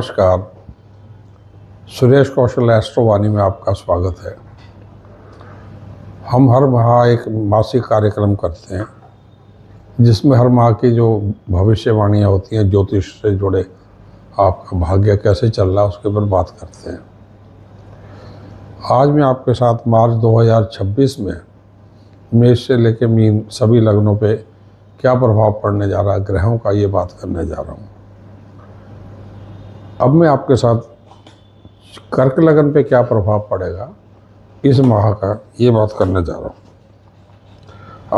नमस्कार। सुरेश कौशल एस्ट्रोवाणी में आपका स्वागत है। हम हर माह एक मासिक कार्यक्रम करते हैं जिसमें हर माह की जो भविष्यवाणियाँ होती हैं, ज्योतिष से जुड़े आपका भाग्य कैसे चल रहा है उसके ऊपर बात करते हैं। आज मैं आपके साथ मार्च 2026 में मेष से लेकर मीन सभी लग्नों पे क्या प्रभाव पड़ने जा रहा है ग्रहों का, ये बात करने जा रहा हूँ। अब मैं आपके साथ कर्क लगन पे क्या प्रभाव पड़ेगा इस माह का, ये बात करने जा रहा हूँ।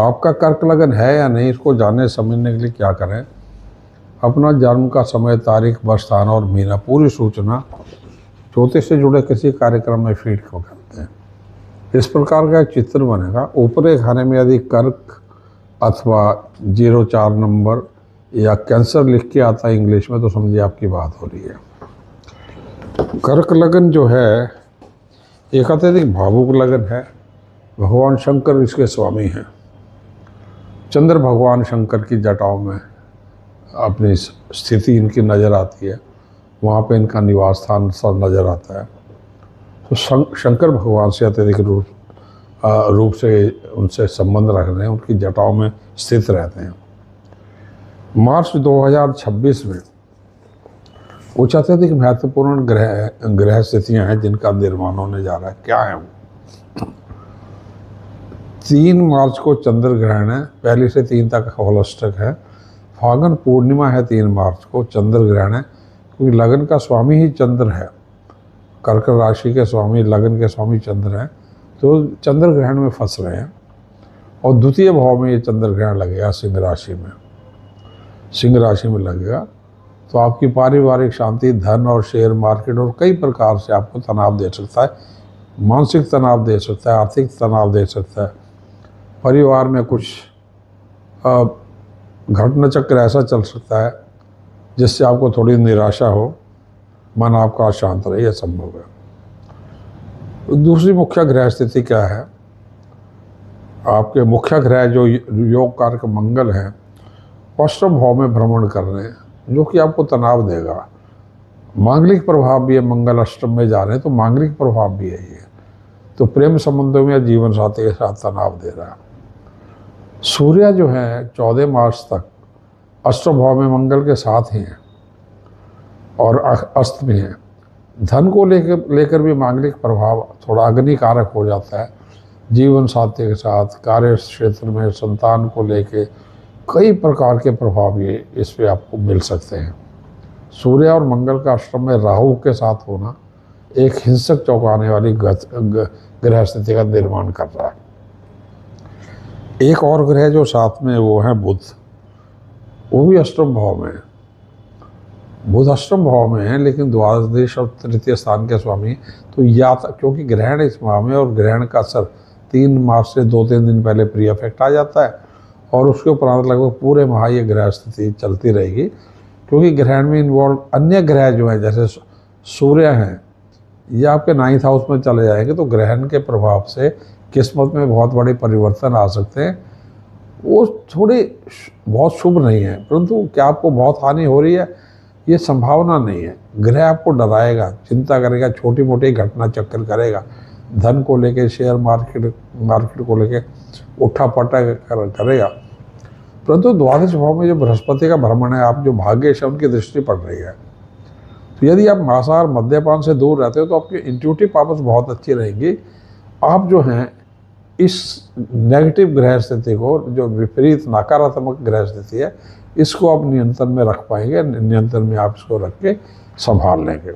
आपका कर्क लगन है या नहीं, इसको जानने समझने के लिए क्या करें, अपना जन्म का समय, तारीख, वर्ष, स्थान और महीना पूरी सूचना ज्योतिष से जुड़े किसी कार्यक्रम में फीड को करते हैं। इस प्रकार का एक चित्र बनेगा। ऊपरी खाने में यदि कर्क अथवा 04 नंबर या कैंसर लिख के आता है इंग्लिश में, तो समझिए आपकी बात हो रही है। कर्क लगन जो है एक अत्यधिक भावुक लगन है। भगवान शंकर इसके स्वामी हैं। चंद्र भगवान शंकर की जटाओं में अपनी स्थिति इनकी नज़र आती है, वहाँ पे इनका निवास स्थान सब नज़र आता है। तो शंकर भगवान से अत्यधिक रूप से उनसे संबंध रखते हैं, उनकी जटाओं में स्थित रहते हैं। मार्च 2026 में कुछ अत्यधिक महत्वपूर्ण ग्रह स्थितियां हैं जिनका निर्माण होने जा रहा है। क्या है वो? 3 मार्च को चंद्र ग्रहण है, पहली से 3 तक होलस्टक है। फागुन पूर्णिमा है 3 मार्च को, चंद्र ग्रहण है, क्योंकि लगन का स्वामी ही चंद्र है। कर्क राशि के स्वामी, लगन के स्वामी चंद्र हैं, तो चंद्र ग्रहण में फंस रहे हैं। और द्वितीय भाव में ये चंद्र ग्रहण लगेगा सिंह राशि में लगेगा। तो आपकी पारिवारिक शांति, धन और शेयर मार्केट और कई प्रकार से आपको तनाव दे सकता है। मानसिक तनाव दे सकता है, आर्थिक तनाव दे सकता है। परिवार में कुछ घटना चक्र ऐसा चल सकता है जिससे आपको थोड़ी निराशा हो, मन आपका अशांत रहे, यह संभव है। दूसरी मुख्य ग्रह स्थिति क्या है? आपके मुख्य ग्रह जो योग कारक मंगल हैं, अष्टम भाव में भ्रमण कर रहे हैं, जो कि आपको तनाव देगा। मांगलिक प्रभाव भी है, मंगल अष्टम में जा रहे हैं तो मांगलिक प्रभाव भी है ये। तो प्रेम संबंधों में या जीवन साथी के साथ तनाव दे रहा है। सूर्य जो है 14 मार्च तक अष्टम भाव में मंगल के साथ ही हैं और अस्त में हैं। धन को लेकर भी मांगलिक प्रभाव थोड़ा अग्नि कारक हो जाता है। जीवन साथी के साथ, कार्य क्षेत्र में, संतान को लेकर कई प्रकार के प्रभाव ये इस पे आपको मिल सकते हैं। सूर्य और मंगल का अष्टम में राहु के साथ होना एक हिंसक चौंकाने वाली ग्रह स्थिति का निर्माण कर रहा है। एक और ग्रह जो साथ में वो है बुध, वो भी अष्टम भाव में है। बुध अष्टम भाव में है लेकिन द्वादश और तृतीय स्थान के स्वामी। तो या क्योंकि ग्रहण इस माह में, और ग्रहण का असर 3 मार्च से 2-3 दिन पहले प्री इफेक्ट आ जाता है और उसके उपरांत लगभग पूरे माह ये ग्रह स्थिति चलती रहेगी। क्योंकि ग्रहण में इन्वॉल्व अन्य ग्रह जो हैं, जैसे सूर्य हैं, ये आपके 9th हाउस में चले जाएंगे, तो ग्रहण के प्रभाव से किस्मत में बहुत बड़े परिवर्तन आ सकते हैं। वो थोड़ी बहुत शुभ नहीं है, परंतु क्या आपको बहुत हानि हो रही है, ये संभावना नहीं है। ग्रह आपको डराएगा, चिंता करेगा, छोटी मोटी घटना चक्कर करेगा, धन को लेके, शेयर मार्केट को लेके उठा पटा करेगा। परंतु द्वादश भाव में जो बृहस्पति का भ्रमण है, आप जो भाग्यश है उनकी दृष्टि पड़ रही है। तो यदि आप मांसाहार मद्यपान से दूर रहते हो तो आपकी इंट्यूटिव पावर्स बहुत अच्छी रहेंगी। आप जो हैं इस नेगेटिव ग्रह स्थिति को, जो विपरीत नकारात्मक ग्रह स्थिति है, इसको आप नियंत्रण में रख पाएंगे। नियंत्रण में आप इसको रख के संभाल लेंगे।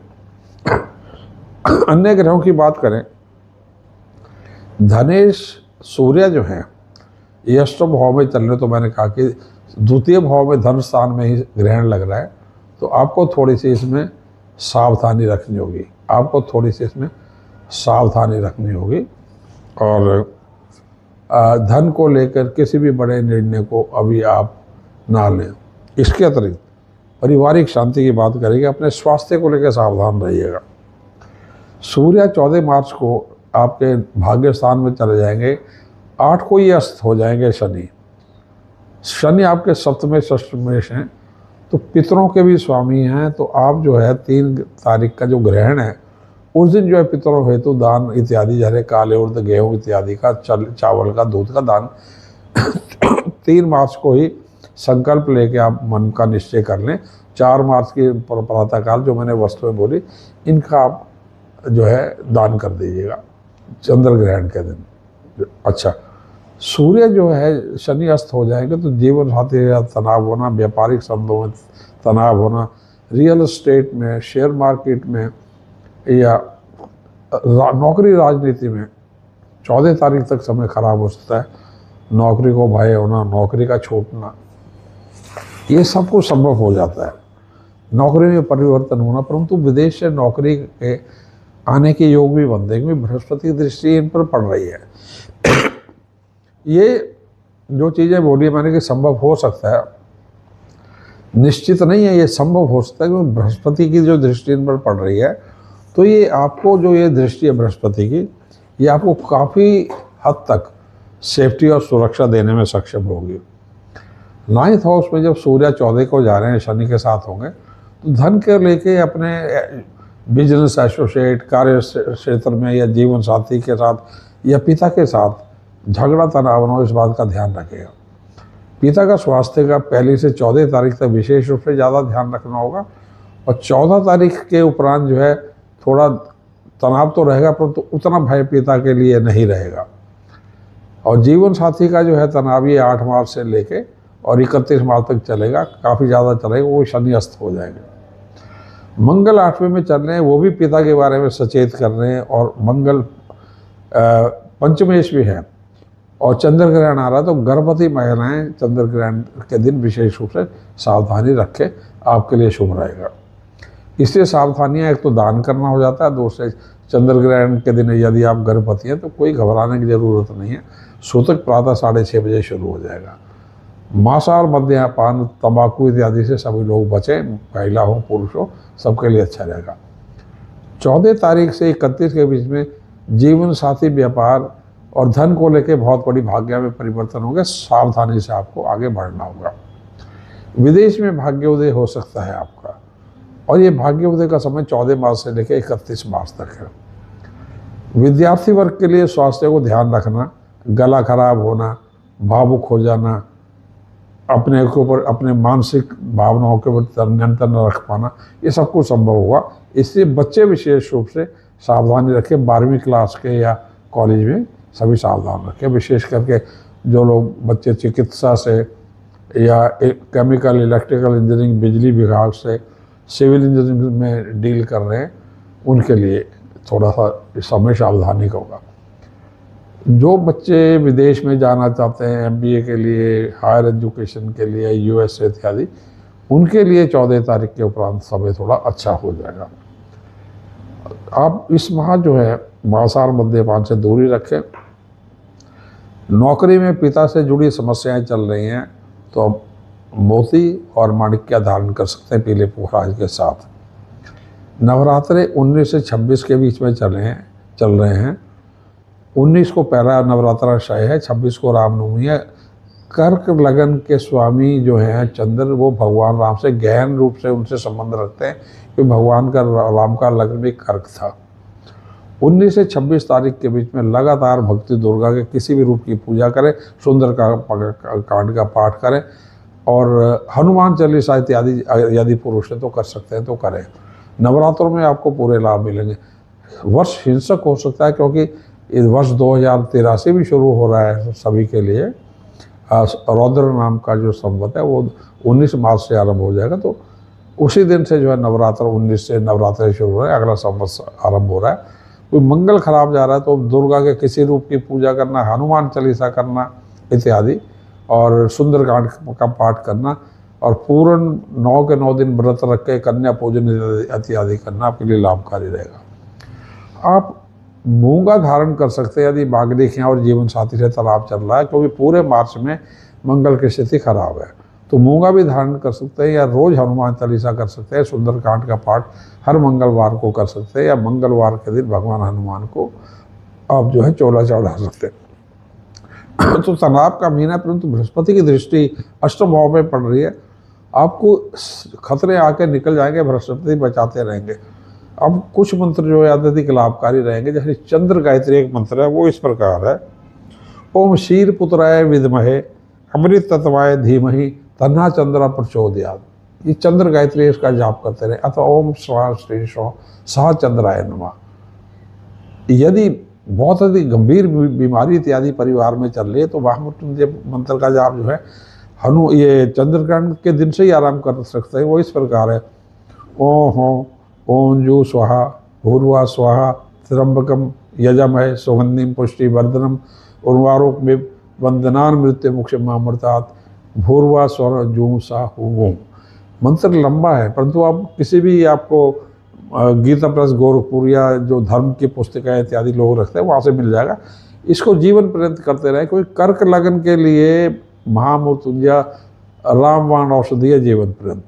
अन्य ग्रहों की बात करें, धनेश सूर्य जो हैं ये अष्टम भाव में चल रहे, तो मैंने कहा कि द्वितीय भाव में धन स्थान में ही ग्रहण लग रहा है, तो आपको थोड़ी सी इसमें सावधानी रखनी होगी। और धन को लेकर किसी भी बड़े निर्णय को अभी आप ना लें। इसके अतिरिक्त पारिवारिक शांति की बात करेंगे, अपने स्वास्थ्य को लेकर सावधान रहिएगा। सूर्य 14 मार्च को आपके भाग्य स्थान में चले जाएंगे। 8 को ये अस्त हो जाएंगे शनि। शनि आपके सप्तम षष्ठ में हैं तो पितरों के भी स्वामी हैं, तो आप जो है 3 तारीख का जो ग्रहण है उस दिन जो है पितरों हेतु दान इत्यादि, जैसे काले उर्द, गेहूँ इत्यादि का, चावल का, दूध का दान 3 मार्च को ही संकल्प लेके आप मन का निश्चय कर लें। 4 मार्च की प्रातःकाल जो मैंने वस्तुएं बोली, इनका आप जो है दान कर दीजिएगा चंद्र ग्रहण के दिन। अच्छा, सूर्य जो है शनि अस्त हो जाएंगे तो जीवन साथी का तनाव होना, व्यापारिक संबंधों में तनाव होना, रियल एस्टेट में, शेयर मार्केट में या नौकरी राजनीति में 14 तारीख तक समय खराब हो सकता है। नौकरी को भय होना, नौकरी का छूटना, ये सब कुछ संभव हो जाता है। नौकरी में परिवर्तन होना, परंतु विदेश से नौकरी के आने के योग भी बनते हैं क्योंकि बृहस्पति की दृष्टि इन पर पड़ रही है। ये जो चीज़ें बोली मैंने कि संभव हो सकता है, निश्चित नहीं है, ये संभव हो सकता है क्योंकि बृहस्पति की जो दृष्टि इन पर पड़ रही है, तो ये आपको जो ये दृष्टि है बृहस्पति की, ये आपको काफ़ी हद तक सेफ्टी और सुरक्षा देने में सक्षम होगी। 9th हाउस में जब सूर्य 14 को जा रहे हैं, शनि के साथ होंगे, तो धन के लेके अपने बिजनेस एसोसिएट, कार्य क्षेत्र में या जीवन साथी के साथ या पिता के साथ झगड़ा तनाव न हो, इस बात का ध्यान रखेगा। पिता का स्वास्थ्य का 1 से 14 तारीख तक विशेष रूप से ज़्यादा ध्यान रखना होगा, और 14 तारीख के उपरांत जो है थोड़ा तनाव तो रहेगा, परंतु उतना भय पिता के लिए नहीं रहेगा। और जीवन साथी का जो है तनाव ये 8 मार्च से लेके और 31 मार्च तक चलेगा, काफ़ी ज़्यादा चलेगा, वो शनि अस्त हो जाएंगे। मंगल 8वें में चल रहे हैं, वो भी पिता के बारे में सचेत कर रहे हैं, और मंगल पंचमेश भी है और चंद्र ग्रहण आ रहा है, तो गर्भवती महिलाएं चंद्र ग्रहण के दिन विशेष रूप से सावधानी रखें, आपके लिए शुभ रहेगा। इसलिए सावधानियां, एक तो दान करना हो जाता है, दूसरे चंद्र ग्रहण के दिन यदि आप गर्भवती हैं तो कोई घबराने की ज़रूरत नहीं है। सूतक प्रातः 6:30 बजे शुरू हो जाएगा। मांसाहार, मद्यपान, तंबाकू इत्यादि से सभी लोग बचें, महिला हो पुरुष हो, सबके लिए अच्छा रहेगा। 14 तारीख से 31 के बीच में जीवन साथी, व्यापार और धन को लेकर बहुत बड़ी भाग्य में परिवर्तन होंगे। सावधानी से आपको आगे बढ़ना होगा। विदेश में भाग्योदय हो सकता है आपका, और ये भाग्योदय का समय 14 मार्च से लेकर 31 मार्च तक है। विद्यार्थी वर्ग के लिए स्वास्थ्य को ध्यान रखना, गला खराब होना, भावुक हो जाना, अपने के ऊपर, अपने मानसिक भावनाओं के ऊपर नियंत्रण न रख पाना, ये सब कुछ संभव होगा। इसलिए बच्चे विशेष रूप से सावधानी रखें। 12वीं क्लास के या कॉलेज में सभी सावधान रखें, विशेष करके जो लोग बच्चे चिकित्सा से या केमिकल, इलेक्ट्रिकल इंजीनियरिंग, बिजली विभाग से, सिविल इंजीनियरिंग में डील कर रहे हैं, उनके लिए थोड़ा सा समय सावधानी का होगा। जो बच्चे विदेश में जाना चाहते हैं MBA के लिए, हायर एजुकेशन के लिए, USA इत्यादि, उनके लिए 14 तारीख के उपरांत समय थोड़ा अच्छा हो जाएगा। आप इस माह जो है मांसाहार, मद्यपान से दूरी रखें। नौकरी में पिता से जुड़ी समस्याएं चल रही हैं तो अब मोती और माणिक्य धारण कर सकते हैं पीले पुखराज के साथ। नवरात्रे 19 से 26 के बीच में चल रहे हैं। 19 को पहला नवरात्रा शय है, 26 को रामनवमी है। कर्क लगन के स्वामी जो हैं चंद्र, वो भगवान राम से गहन रूप से उनसे संबंध रखते हैं, क्योंकि भगवान का राम का लगन भी कर्क था। 19 से 26 तारीख के बीच में लगातार भक्ति दुर्गा के किसी भी रूप की पूजा करें, सुंदर कांड का पाठ करें, और हनुमान चालीसा इत्यादि यदि पुरुष है तो कर सकते हैं तो करें। नवरात्रों में आपको पूरे लाभ मिलेंगे। वर्ष हिंसक हो सकता है क्योंकि इस वर्ष 2083 भी शुरू हो रहा है सभी के लिए। रौद्र नाम का जो संवत है वो 19 मार्च से आरंभ हो जाएगा, तो उसी दिन से जो है नवरात्र 19 से नवरात्र शुरू हो रहा है, अगला संवत आरंभ हो रहा है। कोई मंगल खराब जा रहा है तो दुर्गा के किसी रूप की पूजा करना, हनुमान चालीसा करना इत्यादि, और सुंदरकांड का पाठ करना, और पूर्ण 9 के 9 दिन व्रत रख के कन्या पूजन इत्यादि करना आपके लिए लाभकारी रहेगा। आप मूंगा धारण कर सकते हैं यदि मांगलिक हैं और जीवन साथी से तनाव चल रहा है, क्योंकि पूरे मार्च में मंगल की स्थिति खराब है, तो मूंगा भी धारण कर सकते हैं, या रोज़ हनुमान चालीसा कर सकते हैं। सुंदरकांड का पाठ हर मंगलवार को कर सकते हैं, या मंगलवार के दिन भगवान हनुमान को आप जो है चोला चढ़ा सकते हैं। तो तनाव का महीना, परंतु बृहस्पति की दृष्टि अष्टम भाव में पड़ रही है। आपको खतरे आके निकल जाएंगे, बृहस्पति बचाते रहेंगे। अब कुछ मंत्र जो है अत्यधिक लाभकारी रहेंगे। जैसे चंद्र गायत्री एक मंत्र है, वो इस प्रकार है, ओम शीर पुत्राय विद्महे अमृत तत्वाय धीमहि तन्ना चंद्र प्रचोदयात्। ये चंद्र गायत्री इसका जाप करते रहे। अथवा ओम स्वाहा श्री स्व सह चंद्राय नमः। यदि बहुत अधिक गंभीर बीमारी इत्यादि परिवार में चल रही है तो महामृत्युंजय मंत्र का जाप जो है ये चंद्रग्रहण के दिन से ही आराम कर सकते हैं। वो इस प्रकार है, ओम जू स्वाहा भूर्वा स्वाहा त्र्यंबकम यजमहे सुगंधिम पुष्टि वर्धनम उर्वारोक में वंदनान मृत्यु मुख्य मामृतात भूर्वा स्वर जू सा ओम। मंत्र लंबा है, परंतु आप किसी भी आपको गीता प्लस गोरखपुर या जो धर्म की पुस्तिकाएं इत्यादि लोग रखते हैं वहाँ से मिल जाएगा। इसको जीवन पर्यंत करते रहे। कोई कर्क लगन के लिए महामृत्युंजय रामबाण औषधि है जीवन पर्यंत।